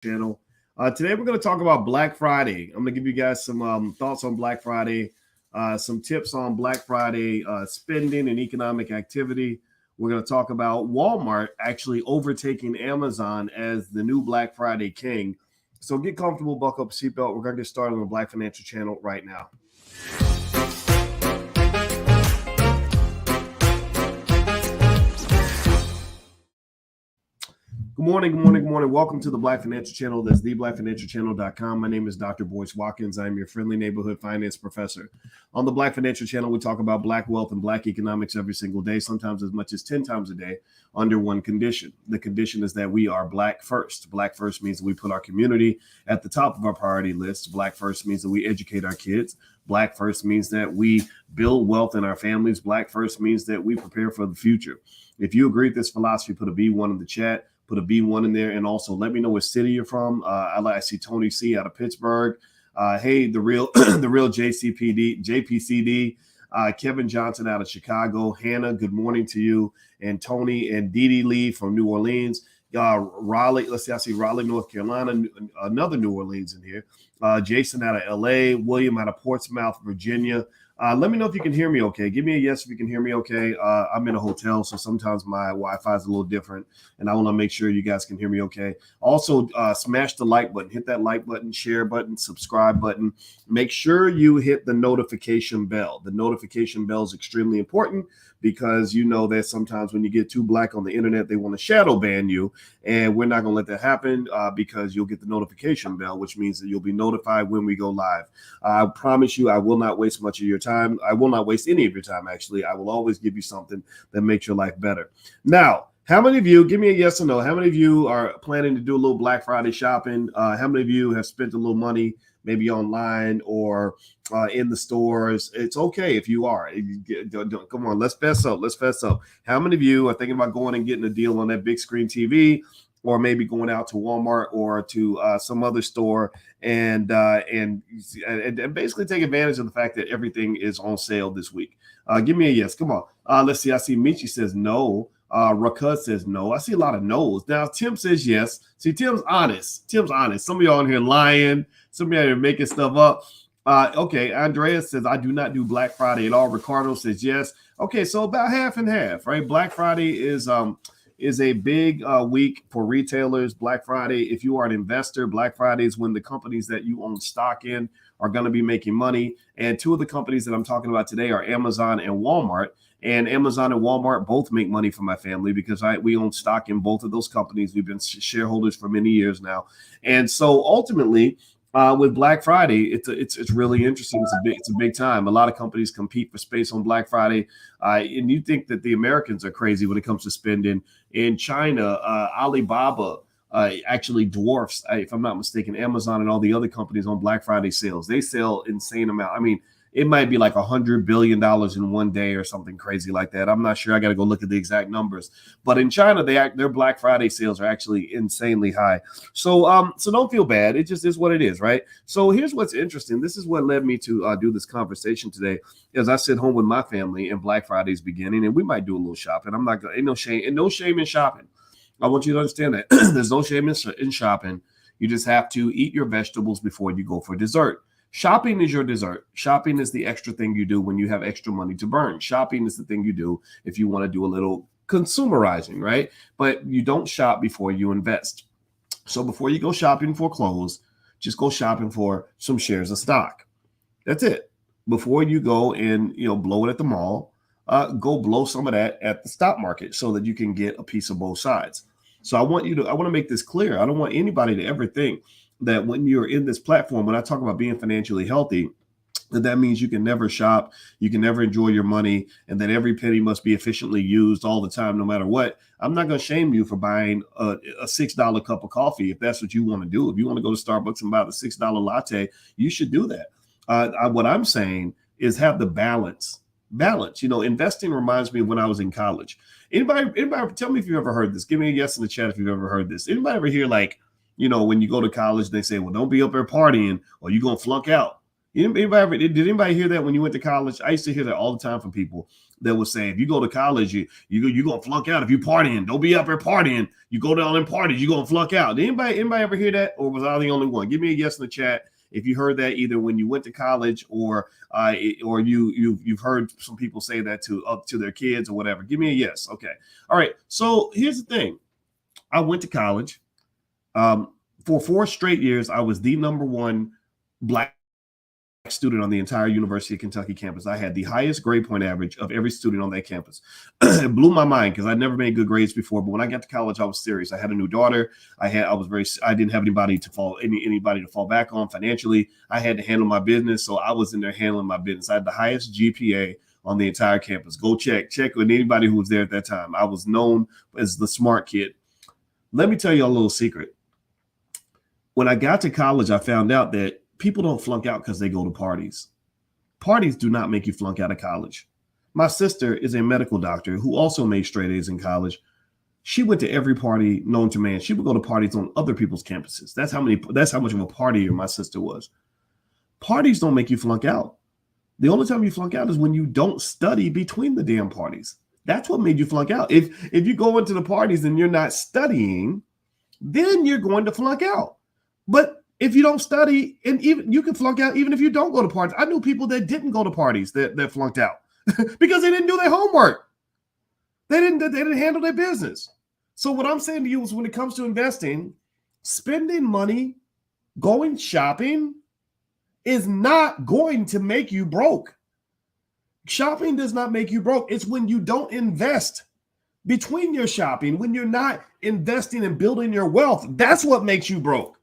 channel. Today we're going to talk about Black Friday. I'm going to give you guys some thoughts on Black Friday, some tips on Black Friday spending and economic activity. We're going to talk about Walmart actually overtaking Amazon as the new Black Friday king. So get comfortable, buckle up, seatbelt. We're going to get started on the Black Financial Channel right now. Good morning, good morning, good morning. Welcome to the Black Financial Channel. That's theblackfinancialchannel.com. My name is Dr. Boyce Watkins. I'm your friendly neighborhood finance professor. On the Black Financial Channel, we talk about Black wealth and Black economics every single day, sometimes as much as 10 times a day, under one condition. The condition is that we are Black first. Black first means that we put our community at the top of our priority list. Black first means that we educate our kids. Black first means that we build wealth in our families. Black first means that we prepare for the future. If you agree with this philosophy, put a B1 in the chat. Put a B1 in there, and also let me know what city you're from. I see Tony C out of Pittsburgh. Hey, the real JPCD. Kevin Johnson out of Chicago. Hannah, good morning to you. And Tony and Dee Dee Lee from New Orleans. Raleigh, let's see, I see Raleigh, North Carolina, another New Orleans in here. Jason out of LA. William out of Portsmouth, Virginia. Let me know if you can hear me okay. Give me a yes if you can hear me okay. I'm in a hotel, so sometimes my Wi-Fi is a little different, and I want to make sure you guys can hear me okay. Also, smash the like button. Hit that like button, share button, subscribe button. Make sure you hit the notification bell. The notification bell is extremely important because you know that sometimes when you get too black on the internet, they want to shadow ban you, and we're not going to let that happen because you'll get the notification bell, which means that you'll be notified when we go live. I promise you I will not waste much of your time. I will not waste any of your time, actually. I will always give you something that makes your life better. Now, how many of you, give me a yes or no, how many of you are planning to do a little Black Friday shopping? How many of you have spent a little money, maybe online or in the stores? It's okay if you are. Come on, let's fess up. Let's fess up. How many of you are thinking about going and getting a deal on that big screen TV, or maybe going out to Walmart or to some other store and basically take advantage of the fact that everything is on sale this week? Give me a yes. Come on. Let's see. I see Michi says no. Rakud says no. I see a lot of no's. Now, Tim says yes. See, Tim's honest. Tim's honest. Some of y'all in here lying. Some of y'all are making stuff up. Okay, Andrea says, I do not do Black Friday at all. Ricardo says yes. Okay, so about half and half, right? Black Friday is a big week for retailers. Black Friday, if you are an investor, Black Friday is when the companies that you own stock in are going to be making money. And two of the companies that I'm talking about today are Amazon and Walmart. And Amazon and Walmart both make money for my family because we own stock in both of those companies. We've been shareholders for many years now. And so ultimately, with Black Friday, it's really interesting. It's a big time. A lot of companies compete for space on Black Friday, and you think that the Americans are crazy when it comes to spending. In China, Alibaba actually dwarfs, if I'm not mistaken, Amazon and all the other companies on Black Friday sales. They sell insane amount. I mean, it might be like $100 billion in one day or something crazy like that. I'm not sure. I got to go look at the exact numbers. But in China, their Black Friday sales are actually insanely high. So don't feel bad. It just is what it is, right? So here's what's interesting. This is what led me to do this conversation today. As I sit home with my family and Black Friday's beginning, and we might do a little shopping. I'm not gonna. Ain't no shame in shopping. I want you to understand that there's no shame in shopping. You just have to eat your vegetables before you go for dessert. Shopping is your dessert. Shopping is the extra thing you do when you have extra money to burn. Shopping is the thing you do if you want to do a little consumerizing, right? But you don't shop before you invest. So before you go shopping for clothes, just go shopping for some shares of stock. That's it. Before you go and blow it at the mall, go blow some of that at the stock market so that you can get a piece of both sides. So I want to make this clear. I don't want anybody to ever think that when you're in this platform, when I talk about being financially healthy, that means you can never shop, you can never enjoy your money, and that every penny must be efficiently used all the time, no matter what. I'm not going to shame you for buying a $6 cup of coffee if that's what you want to do. If you want to go to Starbucks and buy the $6 latte, you should do that. What I'm saying is have the balance. Investing reminds me of when I was in college. Anybody tell me if you've ever heard this. Give me a yes in the chat if you've ever heard this. Anybody ever hear when you go to college, they say, well, don't be up there partying or you're going to flunk out. Did anybody hear that when you went to college? I used to hear that all the time from people that would say, if you go to college, you're gonna flunk out if you partying. Don't be up here partying. You go down and parties, you're gonna flunk out. Did anybody ever hear that, or was I the only one? Give me a yes in the chat if you heard that either when you went to college or you've heard some people say that to their kids or whatever. Give me a yes. Okay. All right. So here's the thing. I went to college. For 4 straight years, I was the number one Black student on the entire University of Kentucky campus. I had the highest grade point average of every student on that campus. It blew my mind because I'd never made good grades before. But when I got to college, I was serious. I had a new daughter. I didn't have anybody to fall back on financially. I had to handle my business. So I was in there handling my business. I had the highest GPA on the entire campus. Go check with anybody who was there at that time. I was known as the smart kid. Let me tell you a little secret. When I got to college, I found out that people don't flunk out because they go to parties. Parties do not make you flunk out of college. My sister is a medical doctor who also made straight A's in college. She went to every party known to man. She would go to parties on other people's campuses. That's how much of a partier my sister was. Parties don't make you flunk out. The only time you flunk out is when you don't study between the damn parties. That's what made you flunk out. If you go into the parties and you're not studying, then you're going to flunk out. But if you don't study, and even you can flunk out even if you don't go to parties. I knew people that didn't go to parties that flunked out because they didn't do their homework. They didn't handle their business. So what I'm saying to you is when it comes to investing, spending money, going shopping is not going to make you broke. Shopping does not make you broke. It's when you don't invest between your shopping, when you're not investing and building your wealth. That's what makes you broke.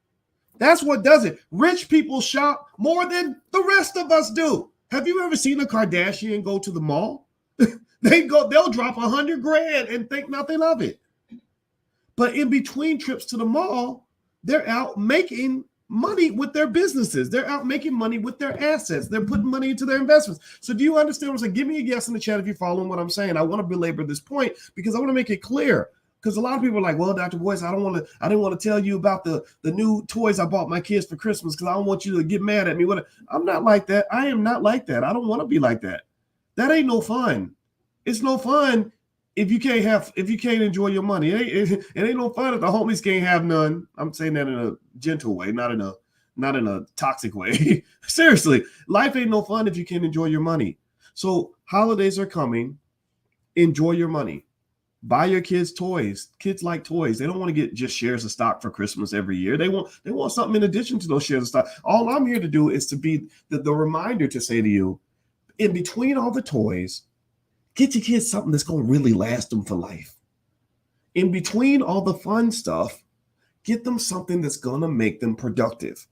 That's what does it. Rich people shop more than the rest of us do. Have you ever seen a Kardashian go to the mall? They'll drop $100,000 and think nothing of it. But in between trips to the mall, they're out making money with their businesses. They're out making money with their assets. They're putting money into their investments. So do you understand what I'm saying? Give me a yes in the chat if you're following what I'm saying. I want to belabor this point because I want to make it clear. Because a lot of people are like, well, Dr. Boyce, I didn't want to tell you about the new toys I bought my kids for Christmas because I don't want you to get mad at me. I'm not like that. I am not like that. I don't want to be like that. That ain't no fun. It's no fun if you can't enjoy your money. It ain't no fun if the homies can't have none. I'm saying that in a gentle way, not in a toxic way. Seriously, life ain't no fun if you can't enjoy your money. So holidays are coming. Enjoy your money. Buy your kids toys. Kids like toys. They don't want to get just shares of stock for Christmas every year. They want something in addition to those shares of stock. All I'm here to do is to be the reminder to say to you, in between all the toys, get your kids something that's going to really last them for life. In between all the fun stuff, get them something that's going to make them productive.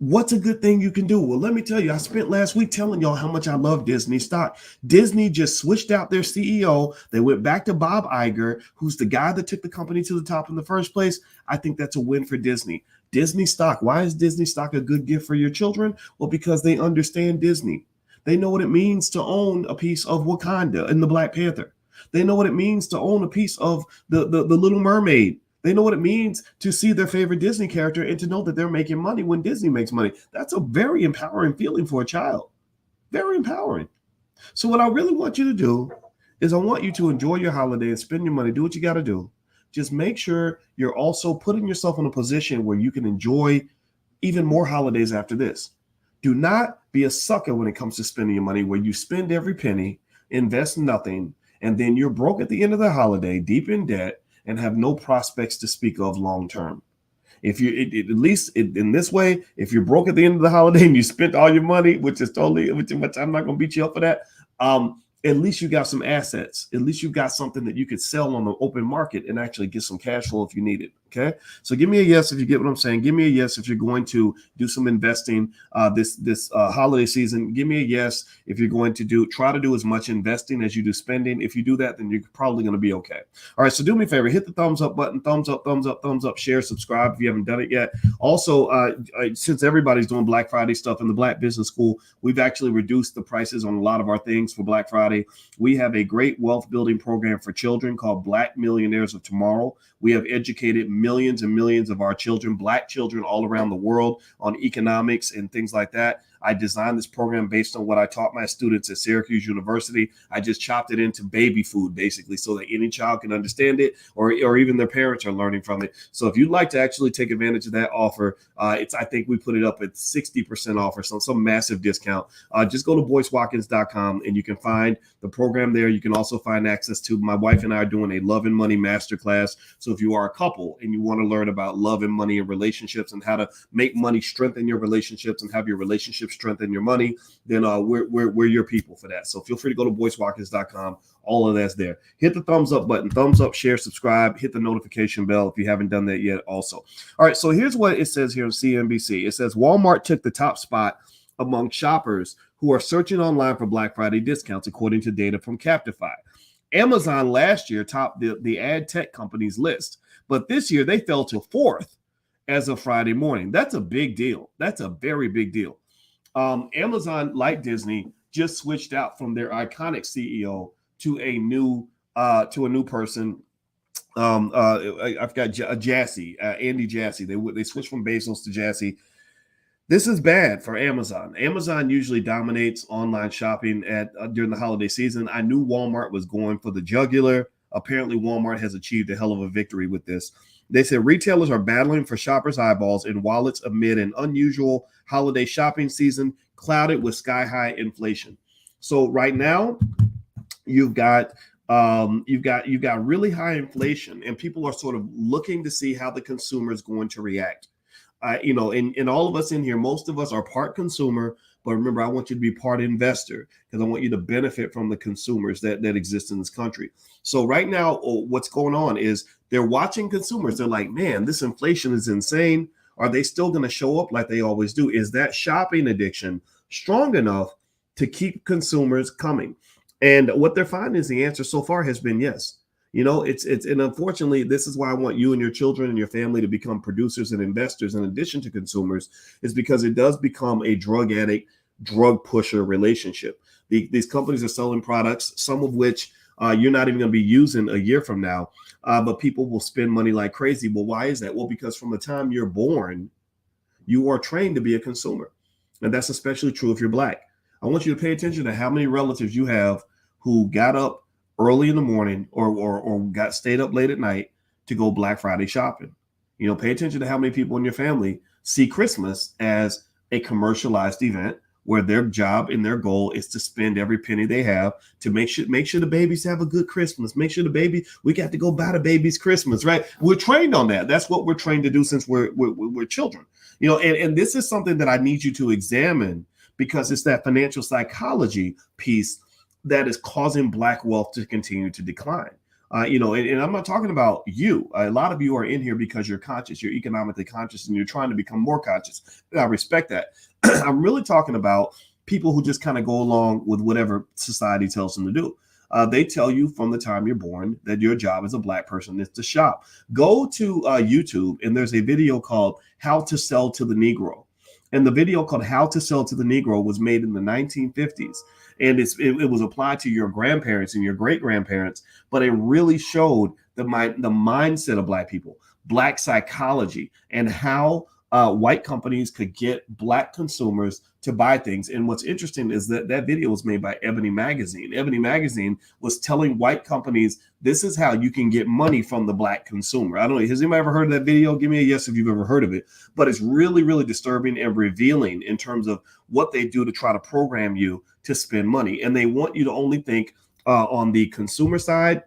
What's a good thing you can do? Well, let me tell you, I spent last week telling y'all how much I love Disney stock. Disney just switched out their CEO. They went back to Bob Iger, who's the guy that took the company to the top in the first place. I think that's a win for Disney. Disney stock. Why is Disney stock a good gift for your children? Well, because they understand Disney. They know what it means to own a piece of Wakanda and the Black Panther. They know what it means to own a piece of the Little Mermaid. They know what it means to see their favorite Disney character and to know that they're making money when Disney makes money. That's a very empowering feeling for a child. Very empowering. So what I really want you to do is I want you to enjoy your holiday and spend your money. Do what you got to do. Just make sure you're also putting yourself in a position where you can enjoy even more holidays after this. Do not be a sucker when it comes to spending your money where you spend every penny, invest nothing, and then you're broke at the end of the holiday, deep in debt, and have no prospects to speak of long term. If you at least in this way, if you're broke at the end of the holiday and you spent all your money, which I'm not going to beat you up for that. At least you got some assets. At least you got something that you could sell on the open market and actually get some cash flow if you need it. Okay. So give me a yes if you get what I'm saying. Give me a yes if you're going to do some investing this holiday season. Give me a yes if you're going to try to do as much investing as you do spending. If you do that, then you're probably going to be okay. All right. So do me a favor, hit the thumbs up button, thumbs up, share, subscribe if you haven't done it yet. Also, since everybody's doing Black Friday stuff in the Black Business School, we've actually reduced the prices on a lot of our things for Black Friday. We have a great wealth building program for children called Black Millionaires of Tomorrow. We have educated millions and millions of our children, Black children all around the world, on economics and things like that. I designed this program based on what I taught my students at Syracuse University. I just chopped it into baby food, basically, so that any child can understand it, or even their parents are learning from it. So if you'd like to actually take advantage of that offer, I think we put it up at 60% off or some massive discount. Just go to BoyceWatkins.com and you can find the program there. You can also find access to my wife and I are doing a Love and Money Masterclass. So if you are a couple and you want to learn about love and money and relationships and how to make money strengthen your relationships and have your relationship strengthen your money, then we're your people for that. So feel free to go to BoyceWatkins.com. All of that's there. Hit the thumbs up button, thumbs up, share, subscribe, hit the notification bell if you haven't done that yet also. All right, so here's what it says here on CNBC. It says Walmart took the top spot among shoppers who are searching online for Black Friday discounts, according to data from Captify. Amazon last year topped the ad tech companies list, but this year they fell to fourth as of Friday morning. That's a big deal. That's a very big deal. Amazon, like Disney, just switched out from their iconic CEO to a new person. I've got Jassy, Andy Jassy. They switched from Bezos to Jassy. This is bad for Amazon. Amazon usually dominates online shopping during the holiday season. I knew Walmart was going for the jugular. Apparently, Walmart has achieved a hell of a victory with this. They said retailers are battling for shoppers' eyeballs and wallets amid an unusual holiday shopping season clouded with sky-high inflation. So right now, you've got really high inflation, and people are sort of looking to see how the consumer is going to react. And all of us in here, most of us are part consumer, but remember, I want you to be part investor because I want you to benefit from the consumers that exist in this country. So right now, what's going on is they're watching consumers. They're like, man, this inflation is insane. Are they still going to show up like they always do? Is that shopping addiction strong enough to keep consumers coming? And what they're finding is the answer so far has been yes. And unfortunately, this is why I want you and your children and your family to become producers and investors in addition to consumers, is because it does become a drug addict, drug pusher relationship. These companies are selling products, some of which you're not even going to be using a year from now, but people will spend money like crazy. Well, why is that? Well, because from the time you're born, you are trained to be a consumer. And that's especially true if you're Black. I want you to pay attention to how many relatives you have who got up early in the morning or stayed up late at night to go Black Friday shopping. Pay attention to how many people in your family see Christmas as a commercialized event where their job and their goal is to spend every penny they have to make sure the babies have a good Christmas. Make sure we got to go buy the babies Christmas, right? We're trained on that. That's what we're trained to do since we're children. And this is something that I need you to examine because it's that financial psychology piece that is causing Black wealth to continue to decline. And I'm not talking about you. A lot of you are in here because you're conscious, you're economically conscious, and you're trying to become more conscious. And I respect that. I'm really talking about people who just kind of go along with whatever society tells them to do. They tell you from the time you're born that your job as a Black person is to shop. Go to YouTube, and there's a video called How to Sell to the Negro. And the video called How to Sell to the Negro was made in the 1950s. And it was applied to your grandparents and your great-grandparents, but it really showed the mindset of Black people, Black psychology, and how white companies could get Black consumers to buy things. And what's interesting is that video was made by Ebony Magazine. Ebony Magazine was telling white companies, this is how you can get money from the Black consumer. I don't know, has anybody ever heard of that video? Give me a yes if you've ever heard of it. But it's really, really disturbing and revealing in terms of what they do to try to program you to spend money. And they want you to only think on the consumer side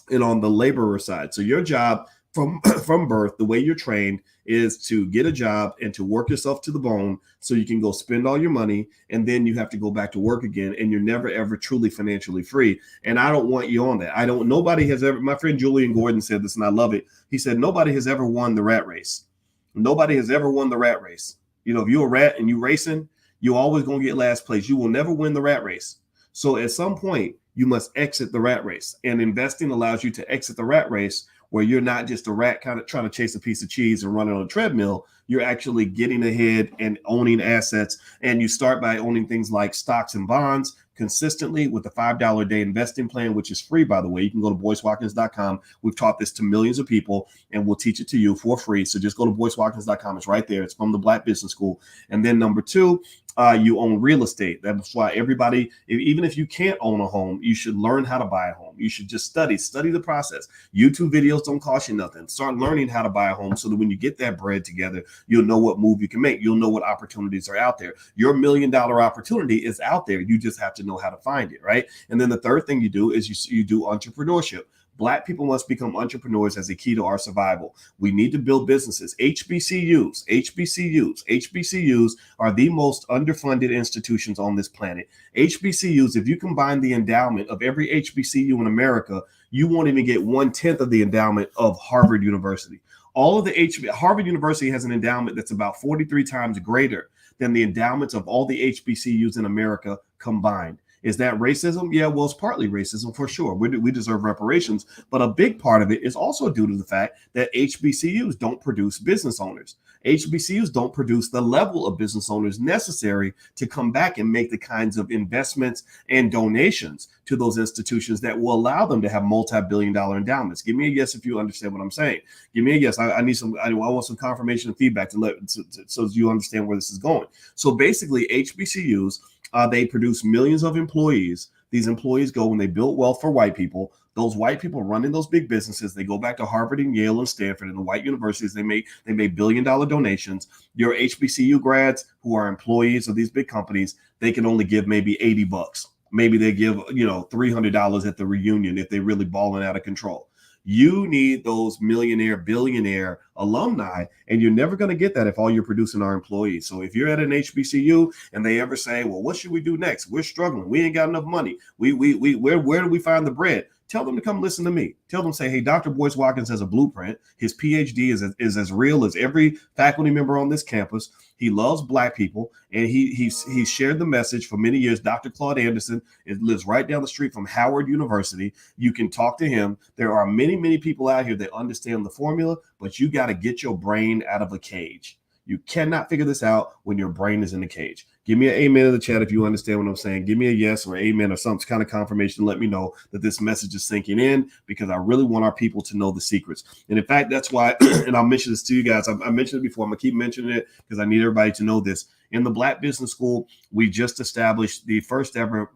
and on the laborer side. So your job from birth, the way you're trained is to get a job and to work yourself to the bone so you can go spend all your money, and then you have to go back to work again, and you're never ever truly financially free. And I don't want you on that. Nobody has ever, my friend Julian Gordon said this and I love it. He said, nobody has ever won the rat race. Nobody has ever won the rat race. If you're a rat and you racing, you're always going to get last place. You will never win the rat race. So at some point, you must exit the rat race, and investing allows you to exit the rat race where you're not just a rat kind of trying to chase a piece of cheese and running on a treadmill. You're actually getting ahead and owning assets. And you start by owning things like stocks and bonds consistently with the $5 a day investing plan, which is free, by the way. You can go to BoyceWatkins.com. We've taught this to millions of people, and we'll teach it to you for free. So just go to BoyceWatkins.com. It's right there. It's from the Black Business School. And then number two you own real estate. That's why everybody, even if you can't own a home, you should learn how to buy a home. You should just study the process. YouTube videos don't cost you nothing. Start learning how to buy a home so that when you get that bread together, you'll know what move you can make. You'll know what opportunities are out there. Your $1 million opportunity is out there. You just have to know how to find it, right? And then the third thing you do is you do entrepreneurship. Black people must become entrepreneurs as a key to our survival. We need to build businesses. HBCUs are the most underfunded institutions on this planet. HBCUs, if you combine the endowment of every HBCU in America, you won't even get 1/10 of the endowment of Harvard University. All of the Harvard University has an endowment that's about 43 times greater than the endowments of all the HBCUs in America combined. Is that racism? Yeah, well, it's partly racism for sure. We deserve reparations, but a big part of it is also due to the fact that HBCUs don't produce business owners. HBCUs don't produce the level of business owners necessary to come back and make the kinds of investments and donations to those institutions that will allow them to have multi-billion-dollar endowments. Give me a yes if you understand what I'm saying. Give me a yes. I want some confirmation and feedback so you understand where this is going. So basically, HBCUs, they produce millions of employees. These employees go and they build wealth for white people. Those white people running those big businesses, they go back to Harvard and Yale and Stanford and the white universities. They make billion-dollar donations. Your HBCU grads who are employees of these big companies, they can only give maybe $80. Maybe they give $300 at the reunion if they're really balling out of control. You need those millionaire, billionaire alumni, and you're never going to get that if all you're producing are employees. So if you're at an HBCU and they ever say, well, what should we do next? We're struggling. We ain't got enough money. Where do we find the bread? Tell them to come listen to me. Tell them, say, hey, Dr. Boyce Watkins has a blueprint. His PhD is as real as every faculty member on this campus. He loves Black people, and he shared the message for many years. Dr. Claude Anderson lives right down the street from Howard University. You can talk to him. There are many, many people out here that understand the formula, but you got to get your brain out of a cage. You cannot figure this out when your brain is in a cage. Give me an amen in the chat if you understand what I'm saying. Give me a yes or amen or some kind of confirmation. Let me know that this message is sinking in, because I really want our people to know the secrets. And in fact, that's why, and I'll mention this to you guys. I mentioned it before. I'm going to keep mentioning it because I need everybody to know this. In the Black Business School, we just established the first ever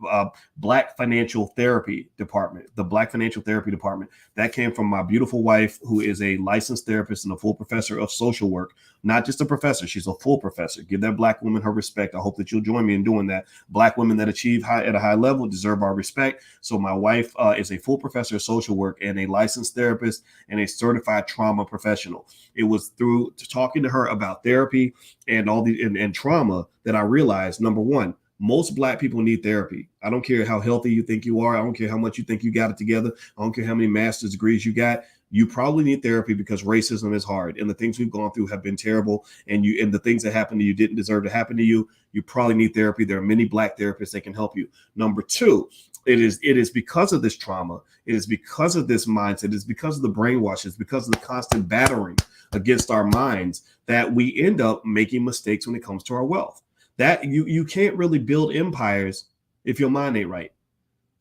Black Financial Therapy Department, the Black Financial Therapy Department. That came from my beautiful wife, who is a licensed therapist and a full professor of social work. Not just a professor, she's a full professor. Give that Black woman her respect. I hope that you'll join me in doing that. Black women that achieve at a high level deserve our respect. So my wife is a full professor of social work and a licensed therapist and a certified trauma professional. It was through talking to her about therapy and all the and trauma that I realized, number one, most Black people need therapy. I don't care how healthy you think you are. I don't care how much you think you got it together. I don't care how many master's degrees you got. You probably need therapy because racism is hard, and the things we've gone through have been terrible. And the things that happened to you didn't deserve to happen to you. You probably need therapy. There are many Black therapists that can help you. Number two, it is because of this trauma. It is because of this mindset. It is because of the brainwash. It's because of the constant battering against our minds that we end up making mistakes when it comes to our wealth. That you can't really build empires if your mind ain't right.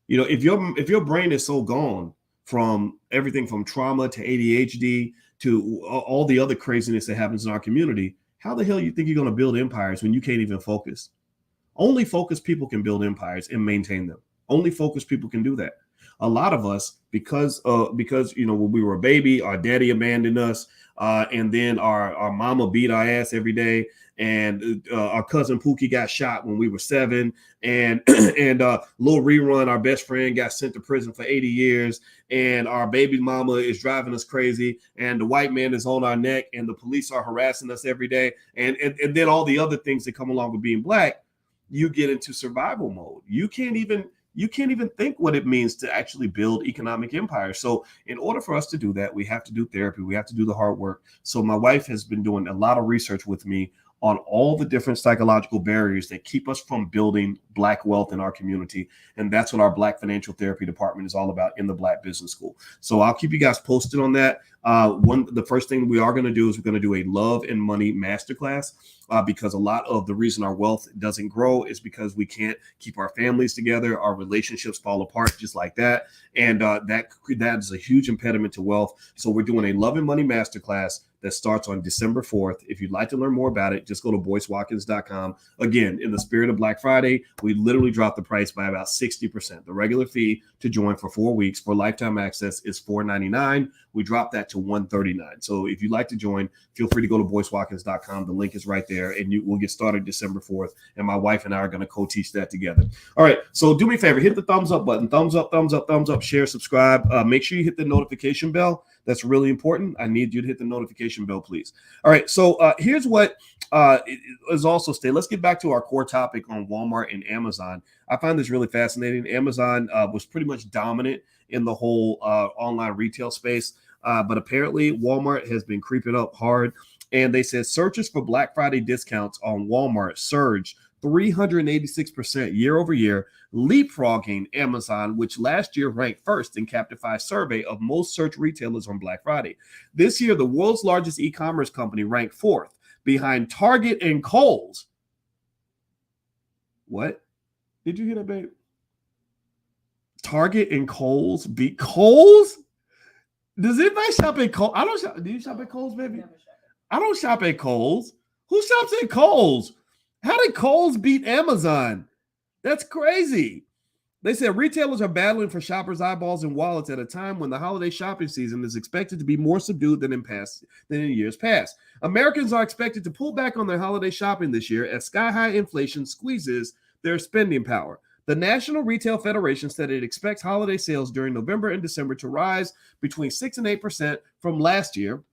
If your brain is so gone from everything from trauma to ADHD to all the other craziness that happens in our community, how the hell you think you're going to build empires when you can't even focus? Only focused people can build empires and maintain them. Only focused people can do that. A lot of us, because when we were a baby, our daddy abandoned us, and then our mama beat our ass every day, and our cousin Pookie got shot when we were 7, and Lil Rerun, our best friend, got sent to prison for 80 years, and our baby mama is driving us crazy, and the white man is on our neck, and the police are harassing us every day, and then all the other things that come along with being Black. You get into survival mode. You can't even think what it means to actually build economic empires. So in order for us to do that, we have to do therapy. We have to do the hard work. So my wife has been doing a lot of research with me on all the different psychological barriers that keep us from building Black wealth in our community. And that's what our Black Financial Therapy Department is all about in the Black Business School. So I'll keep you guys posted on that. The first thing we are going to do is we're going to do a love and money masterclass, because a lot of the reason our wealth doesn't grow is because we can't keep our families together. Our relationships fall apart just like that. And that is a huge impediment to wealth. So we're doing a love and money masterclass that starts on December 4th. If you'd like to learn more about it, just go to boycewatkins.com. Again, in the spirit of Black Friday, we literally dropped the price by about 60%. The regular fee to join for 4 weeks for lifetime access is $4.99. We dropped that to $139. So if you'd like to join, feel free to go to boycewatkins.com. The link is right there, and we'll get started December 4th. And my wife and I are going to co-teach that together. All right. So do me a favor, hit the thumbs up button. Thumbs up, thumbs up, thumbs up, share, subscribe. Make sure you hit the notification bell. That's really important. I need you to hit the notification bell, please. All right. So here's what is also stated. Let's get back to our core topic on Walmart and Amazon. I find this really fascinating. Amazon was pretty much dominant in the whole online retail space. But apparently Walmart has been creeping up hard. And they said searches for Black Friday discounts on Walmart surged 386% year over year, leapfrogging Amazon, which last year ranked first in Captify's survey of most search retailers on Black Friday. This year, the world's largest e-commerce company ranked fourth behind Target and Kohl's. What? Did you hear that, babe? Target and Kohl's beat Kohl's? Does anybody shop at Kohl's? I don't shop. Do you shop at Kohl's, baby? I don't shop at Kohl's. Who shops at Kohl's? How did Kohl's beat Amazon? That's crazy. They said retailers are battling for shoppers' eyeballs and wallets at a time when the holiday shopping season is expected to be more subdued than in years past. Americans are expected to pull back on their holiday shopping this year as sky-high inflation squeezes their spending power. The National Retail Federation said it expects holiday sales during November and December to rise between 6 and 8% from last year,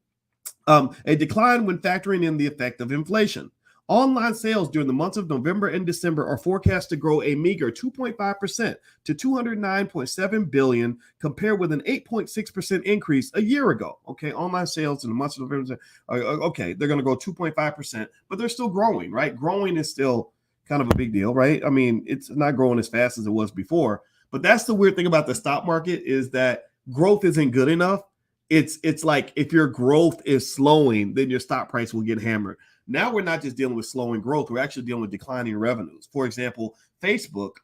a decline when factoring in the effect of inflation. Online sales during the months of November and December are forecast to grow a meager 2.5% to $209.7 billion, compared with an 8.6% increase a year ago. Okay, online sales in the months of November, okay, they're going to grow 2.5%, but they're still growing, right? Growing is still kind of a big deal, right? I mean, it's not growing as fast as it was before, but that's the weird thing about the stock market is that growth isn't good enough. It's like if your growth is slowing, then your stock price will get hammered. Now we're not just dealing with slowing growth. We're actually dealing with declining revenues. For example, Facebook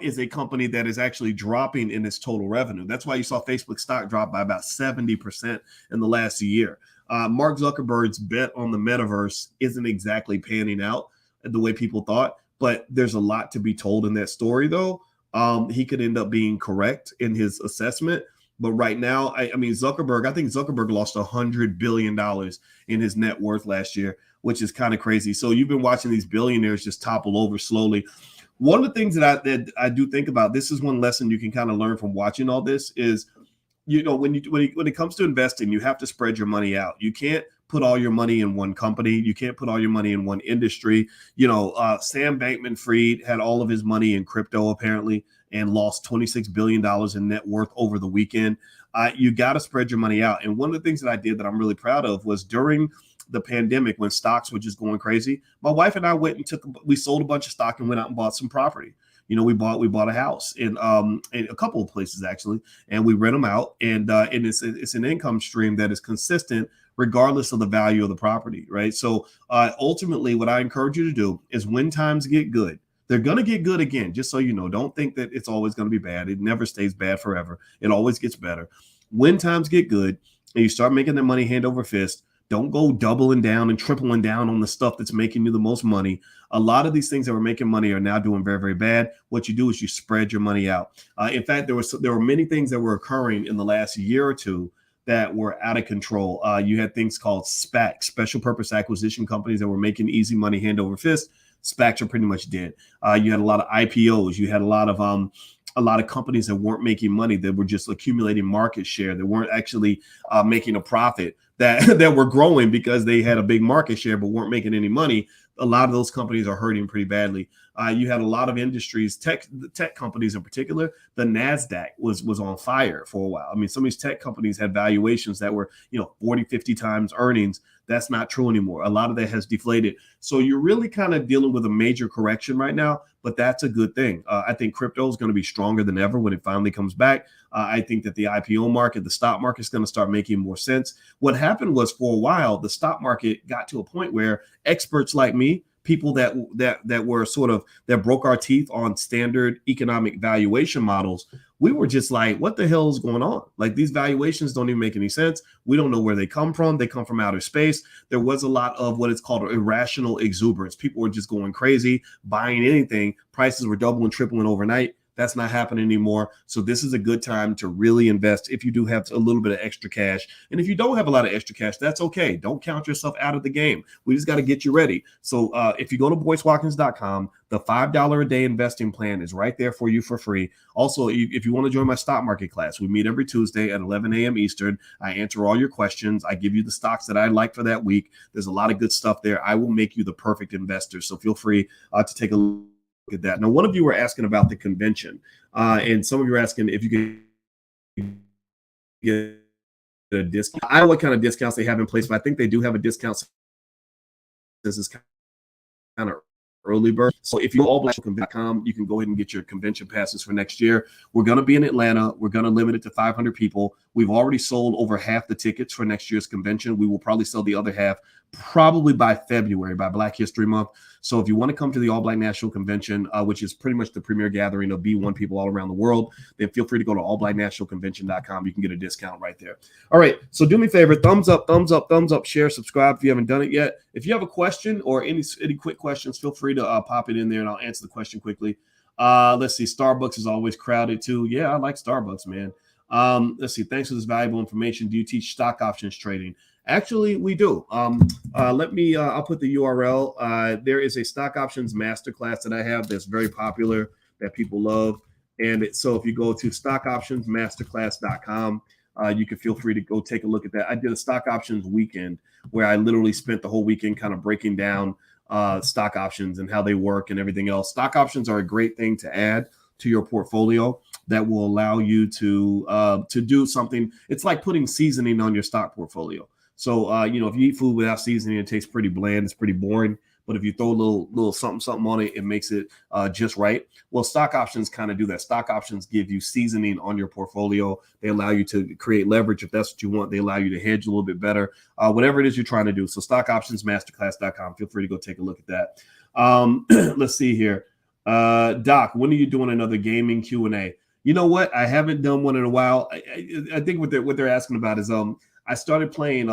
is a company that is actually dropping in its total revenue. That's why you saw Facebook stock drop by about 70% in the last year. Mark Zuckerberg's bet on the metaverse isn't exactly panning out the way people thought, but there's a lot to be told in that story, though. He could end up being correct in his assessment. But right now, I think Zuckerberg lost $100 billion in his net worth last year, which is kind of crazy. So you've been watching these billionaires just topple over slowly. One of the things that I do think about, this is one lesson you can kind of learn from watching all this is, you know, when it comes to investing, you have to spread your money out. You can't put all your money in one company. You can't put all your money in one industry. You know, Sam Bankman-Fried had all of his money in crypto apparently and lost $26 billion in net worth over the weekend. You got to spread your money out. And one of the things that I did that I'm really proud of was during the pandemic when stocks were just going crazy, my wife and I went and we sold a bunch of stock and went out and bought some property. You know, we bought a house in a couple of places actually, and we rent them out. And it's an income stream that is consistent regardless of the value of the property, right? So ultimately, what I encourage you to do is when times get good, they're going to get good again, just so you know. Don't think that it's always going to be bad. It never stays bad forever. It always gets better. When times get good and you start making that money hand over fist, don't go doubling down and tripling down on the stuff that's making you the most money. A lot of these things that were making money are now doing very, very bad. What you do is you spread your money out. In fact, there were many things that were occurring in the last year or two that were out of control. You had things called SPACs, special purpose acquisition companies that were making easy money hand over fist. SPACs are pretty much dead. You had a lot of IPOs. You had a lot of companies that weren't making money, that were just accumulating market share, that weren't actually making a profit, that were growing because they had a big market share but weren't making any money. A lot of those companies are hurting pretty badly. You had a lot of industries, tech companies in particular. The NASDAQ was on fire for a while. I mean, some of these tech companies had valuations that were, 40, 50 times earnings. That's not true anymore. A lot of that has deflated. So you're really kind of dealing with a major correction right now, but that's a good thing. I think crypto is going to be stronger than ever when it finally comes back. I think that the IPO market, the stock market is going to start making more sense. What happened was for a while, the stock market got to a point where experts like me people that were sort of that broke our teeth on standard economic valuation models, we were just like, what the hell is going on? Like, these valuations don't even make any sense. We don't know where they come from. They come from outer space. There was a lot of what is called irrational exuberance. People were just going crazy, buying anything. Prices were doubling, tripling overnight. That's not happening anymore. So this is a good time to really invest if you do have a little bit of extra cash. And if you don't have a lot of extra cash, that's okay. Don't count yourself out of the game. We just got to get you ready. So if you go to boycewatkins.com, the $5 a day investing plan is right there for you for free. Also, if you want to join my stock market class, we meet every Tuesday at 11 a.m. Eastern. I answer all your questions. I give you the stocks that I like for that week. There's a lot of good stuff there. I will make you the perfect investor. So feel free to take a look at that. Now, one of you were asking about the convention, and some of you are asking if you could get a discount. I don't know what kind of discounts they have in place, but I think they do have a discount. This is kind of early bird. So if you go allblack.com, you can go ahead and get your convention passes for next year. We're going to be in Atlanta. We're going to limit it to 500 people. We've already sold over half the tickets for next year's convention. We will probably sell the other half probably by February, by Black History Month. So if you want to come to the All Black National Convention, which is pretty much the premier gathering of B1 people all around the world, then feel free to go to allblacknationalconvention.com. You can get a discount right there. All right. So do me a favor, thumbs up, share, subscribe if you haven't done it yet. If you have a question or any quick questions, feel free to pop it in there and I'll answer the question quickly. Let's see. Starbucks is always crowded too. Yeah, I like Starbucks, man. Let's see. Thanks for this valuable information. Do you teach stock options trading? Actually, we do. I'll put the URL. There is a stock options masterclass that I have that's very popular that people love. And so if you go to stockoptionsmasterclass.com, you can feel free to go take a look at that. I did a stock options weekend where I literally spent the whole weekend kind of breaking down stock options and how they work and everything else. Stock options are a great thing to add to your portfolio that will allow you to do something. It's like putting seasoning on your stock portfolio. So, if you eat food without seasoning, it tastes pretty bland. It's pretty boring. But if you throw a little something on it, it makes it just right. Well, stock options kind of do that. Stock options give you seasoning on your portfolio. They allow you to create leverage if that's what you want. They allow you to hedge a little bit better, whatever it is you're trying to do. So stockoptionsmasterclass.com. Feel free to go take a look at that. Let's see here. Doc, when are you doing another gaming Q&A? You know what? I haven't done one in a while. I think what they're asking about is I started playing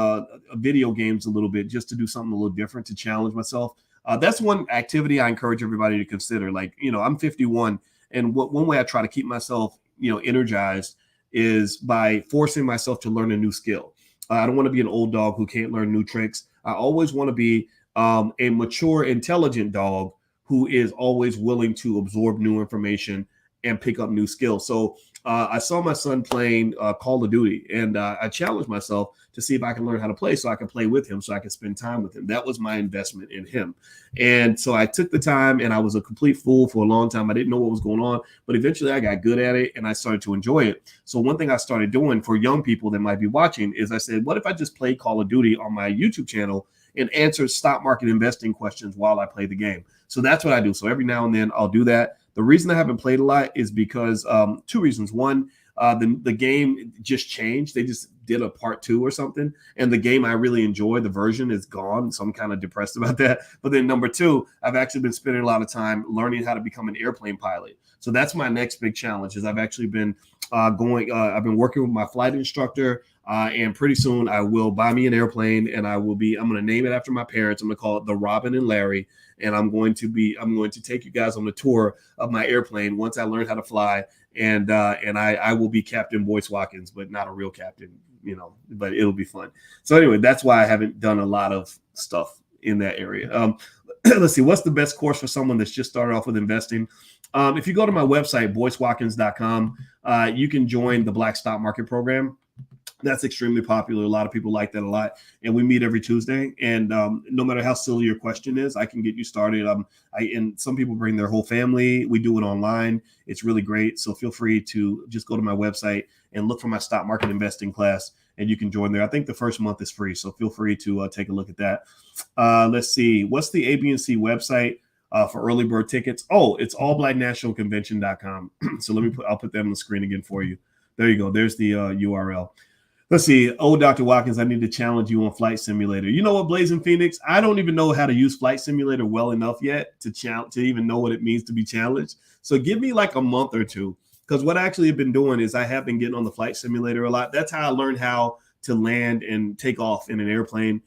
video games a little bit just to do something a little different to challenge myself. That's one activity I encourage everybody to consider. Like, I'm 51, and one way I try to keep myself, energized is by forcing myself to learn a new skill. I don't want to be an old dog who can't learn new tricks. I always want to be a mature, intelligent dog who is always willing to absorb new information and pick up new skills. So I saw my son playing Call of Duty, and I challenged myself to see if I can learn how to play so I can play with him, so I can spend time with him. That was my investment in him. And so I took the time, and I was a complete fool for a long time. I didn't know what was going on, but eventually I got good at it, and I started to enjoy it. So one thing I started doing for young people that might be watching is I said, what if I just play Call of Duty on my YouTube channel and answer stock market investing questions while I play the game? So that's what I do. So every now and then I'll do that. The reason I haven't played a lot is because two reasons. One, the game just changed. They just did a part 2 or something. And the game I really enjoy, the version is gone. So I'm kind of depressed about that. But then number 2, I've actually been spending a lot of time learning how to become an airplane pilot. So that's my next big challenge is I've actually been I've been working with my flight instructor. And pretty soon I will buy me an airplane, and I'm going to name it after my parents. I'm going to call it the Robin and Larry. And I'm going to take you guys on a tour of my airplane once I learn how to fly. And I will be Captain Boyce Watkins, but not a real captain, but it'll be fun. So anyway, that's why I haven't done a lot of stuff in that area. Let's see, what's the best course for someone that's just started off with investing? If you go to my website, boycewatkins.com, you can join the Black Stock Market Program. That's extremely popular. A lot of people like that a lot. And we meet every Tuesday. And no matter how silly your question is, I can get you started. And some people bring their whole family. We do it online. It's really great. So feel free to just go to my website and look for my stock market investing class, and you can join there. I think the first month is free. So feel free to take a look at that. Let's see. What's the ABNC website for early bird tickets? Oh, it's allblacknationalconvention.com. So I'll put that on the screen again for you. There you go. There's the URL. Let's see. Oh, Dr. Watkins, I need to challenge you on Flight Simulator. You know what, Blazing Phoenix? I don't even know how to use Flight Simulator well enough yet to even know what it means to be challenged. So give me like a month or two. Because what I actually have been doing is I have been getting on the Flight Simulator a lot. That's how I learned how to land and take off in an airplane.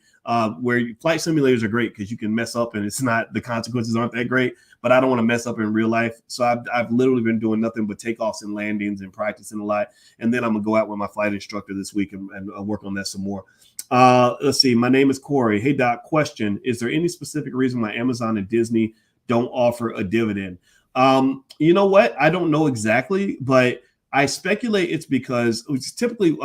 Where flight simulators are great because you can mess up and it's not, the consequences aren't that great. But I don't want to mess up in real life. So I've literally been doing nothing but takeoffs and landings and practicing a lot. And then I'm going to go out with my flight instructor this week and work on that some more. Let's see. My name is Corey. Hey, Doc, question. Is there any specific reason why Amazon and Disney don't offer a dividend? You know what? I don't know exactly, but I speculate it's because it's typically,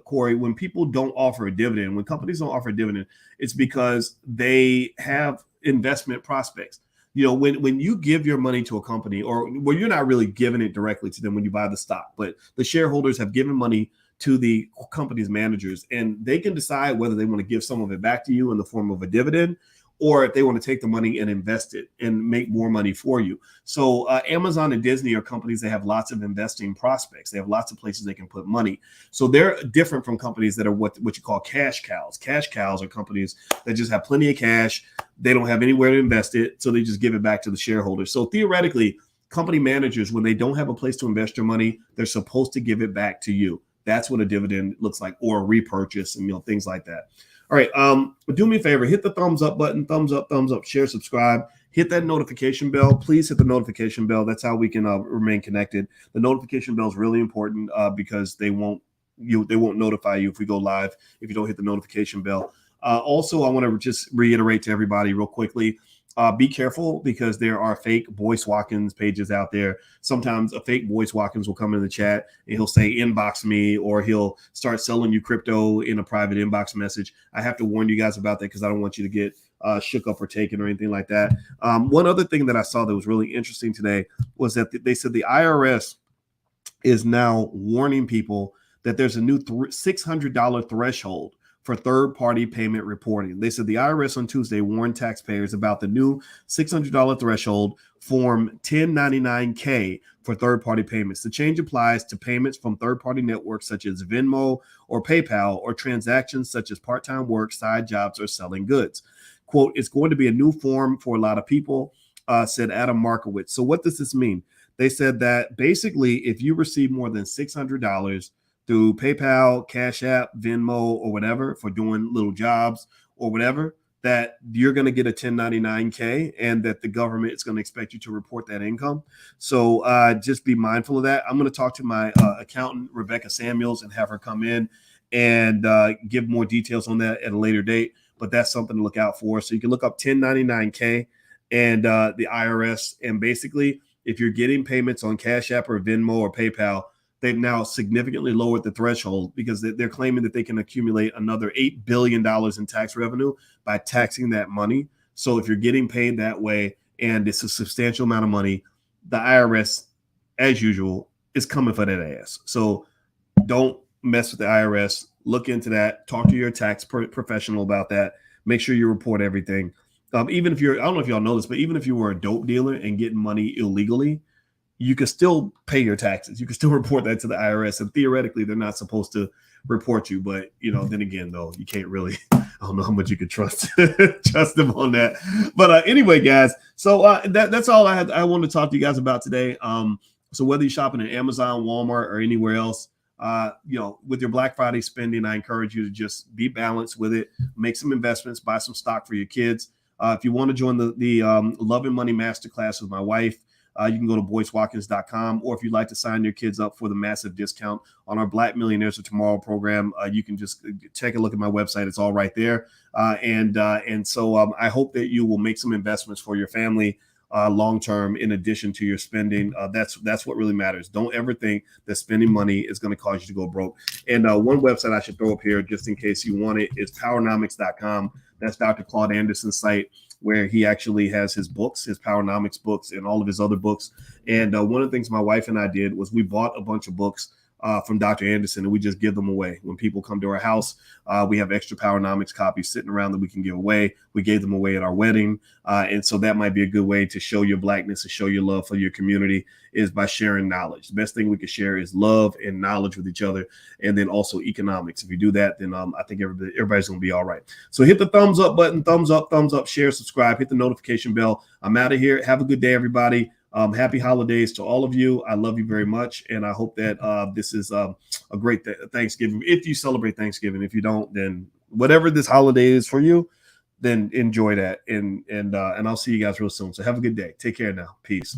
Corey, when people don't offer a dividend, when companies don't offer a dividend, it's because they have investment prospects. You know, when you give your money to a company, or well, you're not really giving it directly to them when you buy the stock, but the shareholders have given money to the company's managers, and they can decide whether they want to give some of it back to you in the form of a dividend, or if they want to take the money and invest it and make more money for you. So Amazon and Disney are companies that have lots of investing prospects. They have lots of places they can put money. So they're different from companies that are what you call cash cows. Cash cows are companies that just have plenty of cash. They don't have anywhere to invest it, so they just give it back to the shareholders. So theoretically, company managers, when they don't have a place to invest your money, they're supposed to give it back to you. That's what a dividend looks like, or a repurchase, and things like that. All right. Do me a favor, hit the thumbs up button, thumbs up, share, subscribe, hit that notification bell. Please hit the notification bell. That's how we can remain connected. The notification bell is really important because they won't notify you if we go live if you don't hit the notification bell. Also, I want to just reiterate to everybody real quickly. Be careful because there are fake Boyce Watkins pages out there. Sometimes a fake Boyce Watkins will come in the chat and he'll say inbox me, or he'll start selling you crypto in a private inbox message. I have to warn you guys about that because I don't want you to get shook up or taken or anything like that. One other thing that I saw that was really interesting today was that they said the IRS is now warning people that there's a new $600 threshold for third-party payment reporting. They said the IRS on Tuesday warned taxpayers about the new $600 threshold, Form 1099-K, for third-party payments. The change applies to payments from third-party networks such as Venmo or PayPal, or transactions such as part-time work, side jobs, or selling goods. Quote, it's going to be a new form for a lot of people, said Adam Markowitz. So what does this mean? They said that basically if you receive more than $600 through PayPal, Cash App, Venmo, or whatever for doing little jobs or whatever, that you're going to get a 1099-K, and that the government is going to expect you to report that income. So just be mindful of that. I'm going to talk to my accountant, Rebecca Samuels, and have her come in and give more details on that at a later date. But that's something to look out for. So you can look up 1099-K and the IRS. And basically, if you're getting payments on Cash App or Venmo or PayPal, they've now significantly lowered the threshold because they're claiming that they can accumulate another $8 billion in tax revenue by taxing that money. So if you're getting paid that way and it's a substantial amount of money, the IRS, as usual, is coming for that ass. So don't mess with the IRS. Look into that. Talk to your tax professional about that. Make sure you report everything. Even if I don't know if y'all know this, but even if you were a dope dealer and getting money illegally, you can still pay your taxes. You can still report that to the IRS, and theoretically, they're not supposed to report you. But then again, though, you can't really. I don't know how much you could trust them on that. But anyway, guys, so that's all I had. I wanted to talk to you guys about today. So whether you're shopping at Amazon, Walmart, or anywhere else, with your Black Friday spending, I encourage you to just be balanced with it. Make some investments, buy some stock for your kids. If you want to join the Love and Money Masterclass with my wife, you can go to BoyceWatkins.com, or if you'd like to sign your kids up for the massive discount on our Black Millionaires of Tomorrow program, you can just take a look at my website. It's all right there. And so I hope that you will make some investments for your family long term in addition to your spending. That's what really matters. Don't ever think that spending money is going to cause you to go broke. And one website I should throw up here just in case you want it is Powernomics.com. That's Dr. Claude Anderson's site, where he actually has his books, his Powernomics books, and all of his other books. And one of the things my wife and I did was we bought a bunch of books from Dr. Anderson, and we just give them away. When people come to our house, we have extra Powernomics copies sitting around that we can give away. We gave them away at our wedding. And so that might be a good way to show your Blackness and show your love for your community, is by sharing knowledge. The best thing we can share is love and knowledge with each other, and then also economics. If you do that, then I think everybody's going to be all right. So hit the thumbs up button, thumbs up, share, subscribe, hit the notification bell. I'm out of here. Have a good day, everybody. Happy holidays to all of you. I love you very much, and I hope that this is a great Thanksgiving. If you celebrate Thanksgiving, if you don't, then whatever this holiday is for you, then enjoy that. And I'll see you guys real soon. So have a good day. Take care now. Peace.